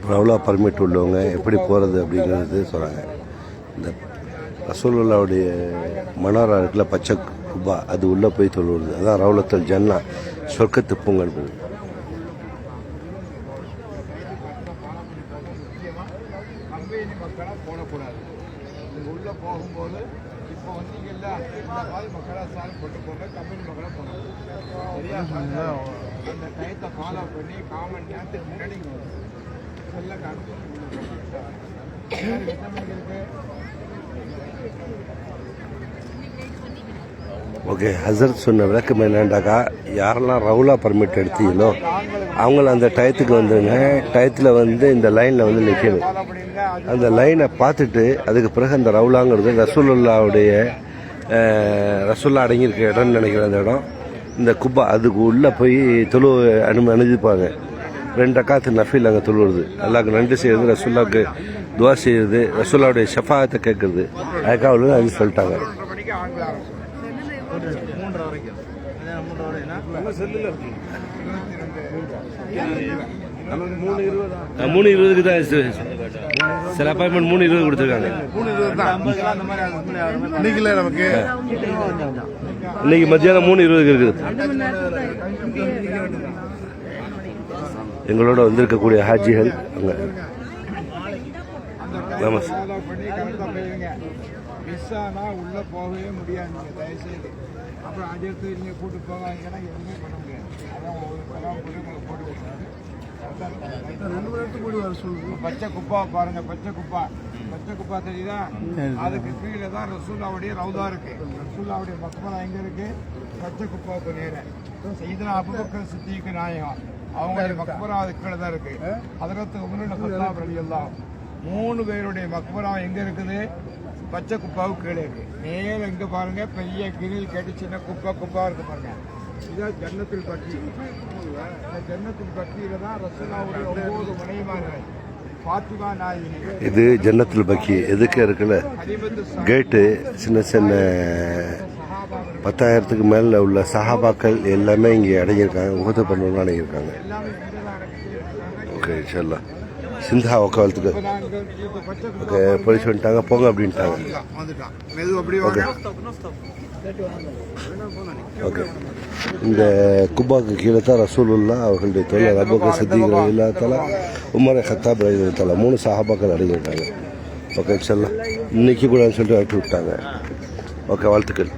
Raula permit உள்ளவங்க எப்படி போகிறது அப்படிங்கிறது சொல்கிறாங்க. இந்த ரசூலுல்லாவுடைய மனாரா இருக்குல்ல, பச்சை குபா, அது உள்ளே போய் தொழுவுறது, அதான் ரவுலத்தல் ஜன்னா, சொர்க்கத்து பூங்கன்பது. போடக்கூடாது. உள்ளே போகும்போது இப்போ வந்தீங்கல்ல, இந்த மாதிரி மக்களாக போட்டு போங்க, கம்பெனி மக்களாக போகணும். சரியா? அந்த டயத்தை ஃபாலோ பண்ணி காமன் நேரத்துக்கு முன்னாடி செல்ல காணும். ஓகே, ஹசரத் சொன்ன விளக்கம் என்னண்டாக்கா, யாரெல்லாம் ரவுலா பர்மிட் எடுத்தீங்களோ அவங்கள அந்த டயத்துக்கு வந்துடுங்க. டயத்தில் இந்த லைனில் நிற்கணும். அந்த லைனை பார்த்துட்டு அதுக்கு பிறகு அந்த ரவுலாங்கிறது ரசூலுல்லாவுடைய ரசூல்லா அடங்கியிருக்க இடம்னு நினைக்கிற அந்த இடம், இந்த குப்பா, அதுக்கு உள்ளே போய் அனுமதிப்பாங்க. 2 ரக்காத்து நஃபீல் அங்கே தொழுவுறது, அல்லாஹ்க்கு நன்றி செய்கிறது, ரசூல்லாவுக்கு துவா செய்கிறது, ரசூல்லாவுடைய ஷஃபாஅத்தை கேட்குறது, அதுக்காக அது சொல்லிட்டாங்க. 3:20 தான் சில அப்பாயின்மெண்ட் 3:20 கொடுத்துருக்காங்க. இன்னைக்கு மத்தியானம் 3:20 இருக்குது. எங்களோட வந்திருக்கக்கூடிய ஹாஜிகள் அங்கே மிஸ் ஆனால் உள்ளே போகவே முடியாது. நீங்கள் தயவுசெய்து அப்புறம் அஜெடுத்து நீங்கள் கூட்டு போகாதீங்கன்னா எதுவுமே பண்ண முடியாது. அதான் ஒரு படம் போட்டு உங்களை போட்டு கொடுத்தாரு. 2 மணி நேரத்துக்கு கூடி வர சொல்லுங்கள். பச்சை குப்பா பாருங்கள், பச்சை குப்பா தெரியுதா? அதுக்கு கீழே தான் ரசூல்லாவுடைய ரவுதா இருக்கு. ரசூல்லாவுடைய மக்பரா எங்கே இருக்கு? பச்சை குப்பாவுக்கு நேரம் செய்தனா அபூபக்கர் சித்திக்கு நாயகம் அவங்களுடைய மக்பரா அது கீழே தான் இருக்கு. அதற்கு உமர் கத்தாப் ரலியல்லாஹு 3 பேருடைய மக்பரா எங்கே இருக்குது? பச்சை குப்பாவுக்கு கீழே இருக்கு. நேரம் எங்கே பாருங்க, பெரிய கிரில் கேட்டு சின்ன குப்பா இருக்கு பாருங்க. இதுதான் ஜன்னத்துல் பக்கி. இந்த ஜன்னத்துல் பக்கியில தான் ரசூலுல்லாஹுடைய 9 மனைவிமார்கள் ஃபாத்திமா நாயினி. இது ஜன்னத்துல் பக்கி எதுக்கு இருக்குல்ல, கேட்டு சின்ன 10,000க்கு மேலே உள்ள சஹாபாக்கள் எல்லாமே இங்கே அடங்கியிருக்காங்க, உகது பண்ணணும்னு அடங்கியிருக்காங்க. ஓகே, இன்ஷால்லா சிந்தா உக்காலத்துக்கு ஓகே போலீஸ் வந்துட்டாங்க, போங்க அப்படின்ட்டாங்க. ஓகே ஓகே, இந்த குப்பாவுக்கு கீழே தான் ரசூலுல்லாஹ் அவர்களுடைய தோழர் அபூபக்கர் சித்திக் ரலியல்லாஹு தஆலா, உமர் கத்தாப் ரலியல்லாஹு தஆலா 3 சஹாபாக்கள் அடங்கியிருக்காங்க. ஓகே இன்ஷால்லா இன்னைக்கு கூட சொல்லிட்டு விட்டாங்க. ஓகே, வாழ்த்துக்கள்.